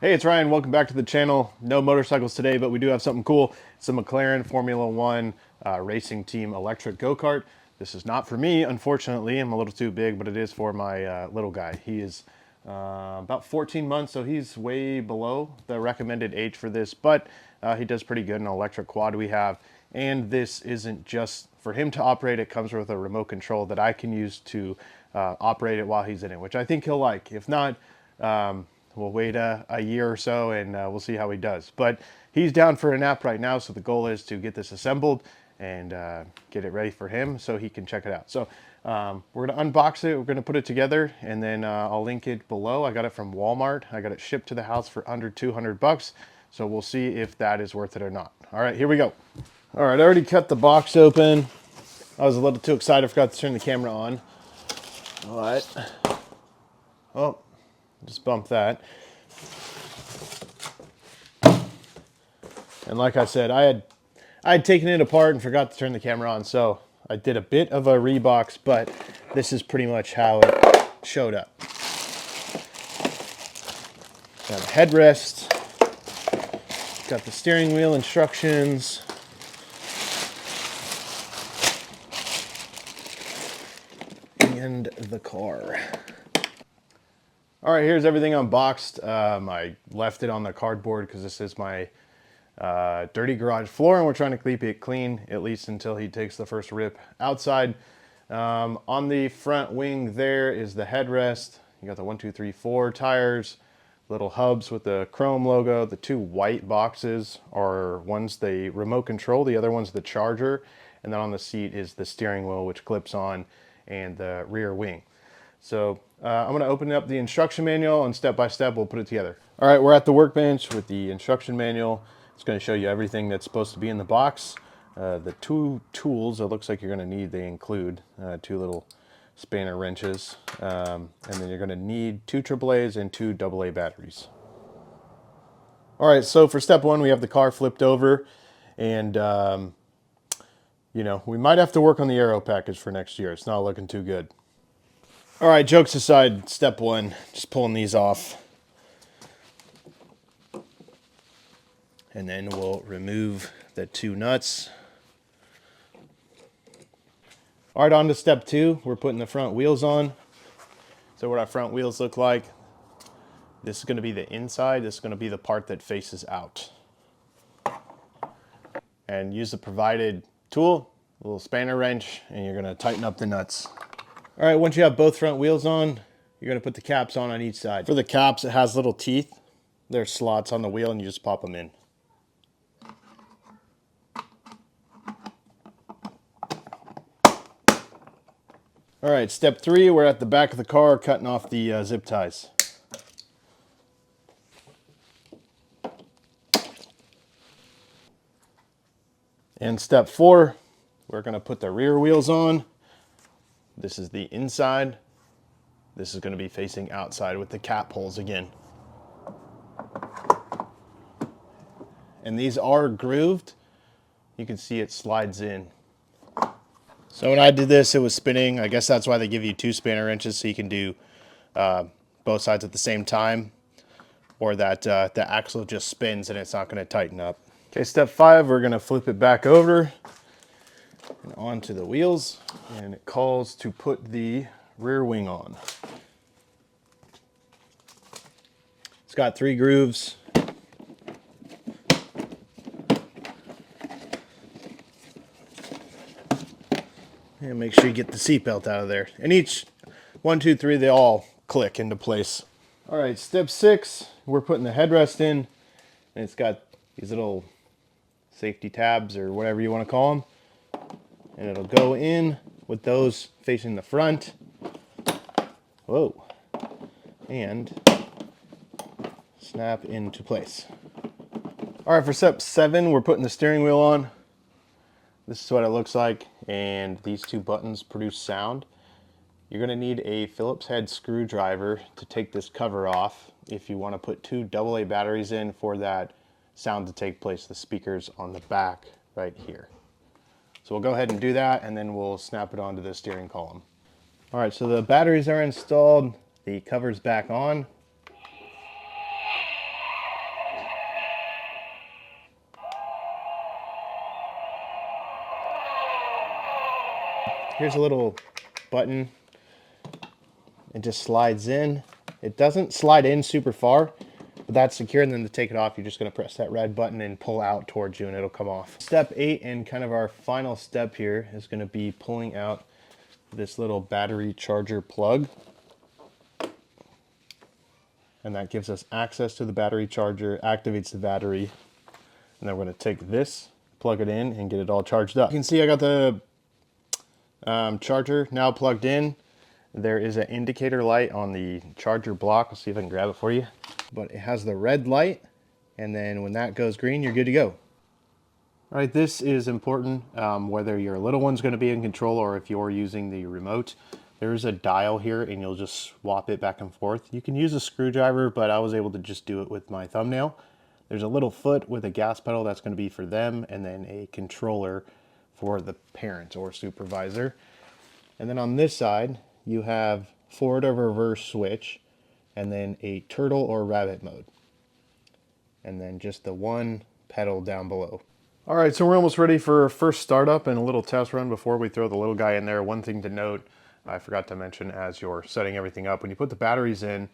Hey, it's Ryan. Welcome back to the channel. No motorcycles today, but we do have something cool. It's a McLaren Formula One racing team electric go-kart. This is not for me, unfortunately. I'm a little too big, but it is for my little guy. He is about 14 months, so he's way below the recommended age for this, but he does pretty good in an electric quad we have. And this isn't just for him to operate. It comes with a remote control that I can use to operate it while he's in it, which I think he'll like. If not, we'll wait a year or so and we'll see how he does. But he's down for a nap right now, so the goal is to get this assembled and get it ready for him so he can check it out. So we're going to unbox it, we're going to put it together, and then I'll link it below. I got it from Walmart. I got it shipped to the house for under 200 bucks. So we'll see if that is worth it or not. All right, here we go. All right, I already cut the box open. I was a little too excited, I forgot to turn the camera on. But, oh, just bump that. And like I said, I had taken it apart and forgot to turn the camera on, so I did a bit of a rebox, but this is pretty much how it showed up. Got a headrest, got the steering wheel instructions, and the car. All right, here's everything unboxed. I left it on the cardboard because this is my dirty garage floor, and we're trying to keep it clean, at least until he takes the first rip outside. On the front wing there is the headrest. You got the 1, 2, 3, 4 tires, little hubs with the chrome logo. The two white boxes are one's the remote control, the other one's the charger, and then on the seat is the steering wheel, which clips on, and the rear wing. So I'm going to open up the instruction manual, and step by step we'll put it together. All right, we're at the workbench with the instruction manual. It's going to show you everything that's supposed to be in the box. The two tools it looks like you're going to need, they include two little spanner wrenches, and then you're going to need 2 AAAs and 2 AA batteries. All right, so for step one, we have the car flipped over, and you know, we might have to work on the aero package for next year. It's not looking too good. All right, jokes aside, step one, just pulling these off. And then we'll remove the 2 nuts. All right, on to step 2. We're putting the front wheels on. So what our front wheels look like. This is going to be the inside. This is going to be the part that faces out. And use the provided tool, a little spanner wrench, and you're going to tighten up the nuts. All right, once you have both front wheels on, you're going to put the caps on each side. For the caps, it has little teeth. There's slots on the wheel, and you just pop them in. All right, step 3, we're at the back of the car cutting off the zip ties. And step 4, we're going to put the rear wheels on. This is the inside. This is going to be facing outside with the cap holes again. And these are grooved. You can see it slides in. So when I did this, it was spinning. I guess that's why they give you 2 spanner wrenches, so you can do both sides at the same time, or that the axle just spins and it's not going to tighten up. Okay, step 5, we're going to flip it back over and onto the wheels, and it calls to put the rear wing on. It's got 3 grooves. And make sure you get the seatbelt out of there. And each 1, 2, 3, they all click into place. All right, step 6, we're putting the headrest in, and it's got these little safety tabs or whatever you want to call them. And it'll go in with those facing the front. Whoa. And snap into place. All right, for step 7, we're putting the steering wheel on. This is what it looks like, and these 2 buttons produce sound. You're going to need a Phillips head screwdriver to take this cover off if you want to put 2 AA batteries in for that sound to take place, the speakers on the back right here. So we'll go ahead and do that, and then we'll snap it onto the steering column. All right, so the batteries are installed, the cover's back on. here's a little button. It just slides in. It doesn't slide in super far, but that's secure. And then to take it off, you're just going to press that red button and pull out towards you and it'll come off. Step 8 and kind of our final step here is going to be pulling out this little battery charger plug. And that gives us access to the battery charger, activates the battery. And then we're going to take this, plug it in, and get it all charged up. You can see I got the charger now plugged in. There is an indicator light on the charger block. I'll see if I can grab it for you. But it has the red light, and then when that goes green, you're good to go. All right, this is important, whether your little one's going to be in control or if you're using the remote. There's a dial here, and you'll just swap it back and forth. You can use a screwdriver, but I was able to just do it with my thumbnail. There's a little foot with a gas pedal that's going to be for them, and then a controller for the parent or supervisor. And then on this side, you have forward or reverse switch, and then a turtle or rabbit mode. And then just the one pedal down below. All right, so we're almost ready for first startup and a little test run before we throw the little guy in there. One thing to note, I forgot to mention as you're setting everything up, when you put the batteries in,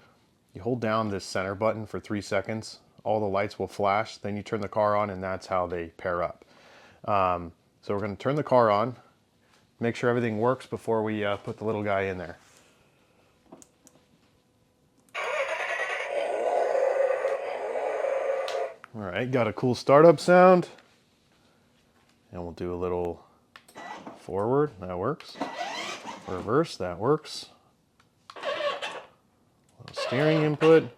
you hold down this center button for 3 seconds. All the lights will flash, then you turn the car on, and that's how they pair up. So we're going to turn the car on, make sure everything works before we put the little guy in there. All right, got a cool startup sound. And we'll do a little forward, that works. Reverse, that works. Little steering input.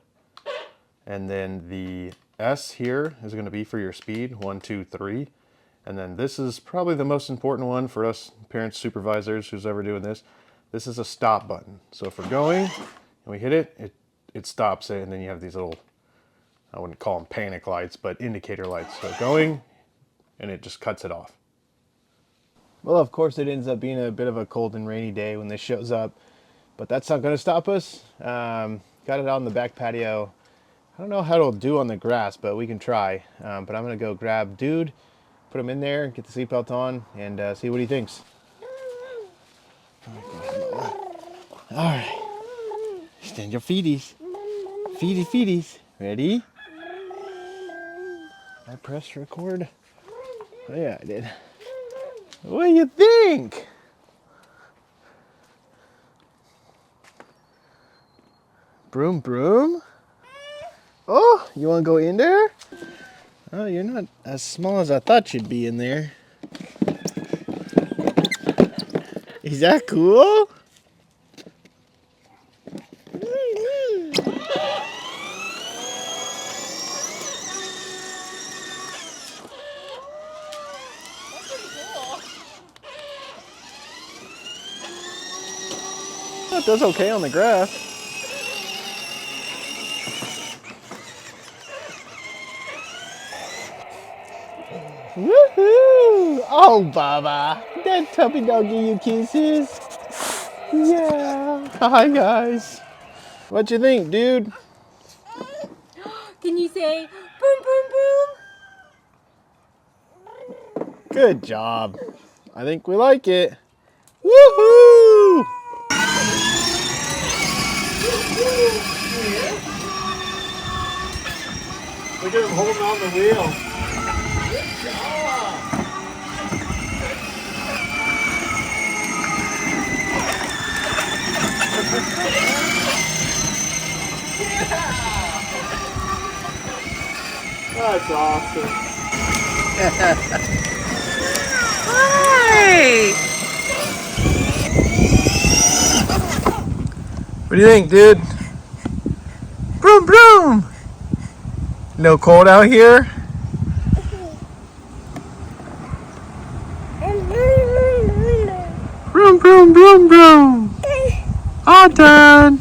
And then the S here is going to be for your speed, 1, 2, 3. And then this is probably the most important one for us parents, supervisors, who's ever doing this. This is a stop button. So if we're going and we hit it, it stops it. And then you have these little, I wouldn't call them panic lights, but indicator lights. So going, and it just cuts it off. Well, of course, it ends up being a bit of a cold and rainy day when this shows up, but that's not going to stop us. Got it out on the back patio. I don't know how it'll do on the grass, but we can try. But I'm going to go grab Dude, put him in there, get the seatbelt on, and see what he thinks. All right. Stand your feeties. Feety feeties. Ready? I pressed record. Oh, yeah, I did. What do you think? Broom, broom. Oh, you want to go in there? Oh, you're not as small as I thought you'd be in there. Is that cool? It does okay on the grass. Woohoo! Oh, Baba, that puppy dog give you kisses. Yeah. Hi, guys. What you think, Dude? Can you say boom, boom, boom? Good job. I think we like it. Woohoo! Look at him holding on the wheel. Good job. That's awesome. Hi! What do you think, Dude? Broom, broom! No cold out here? Broom, broom, broom, broom! All done!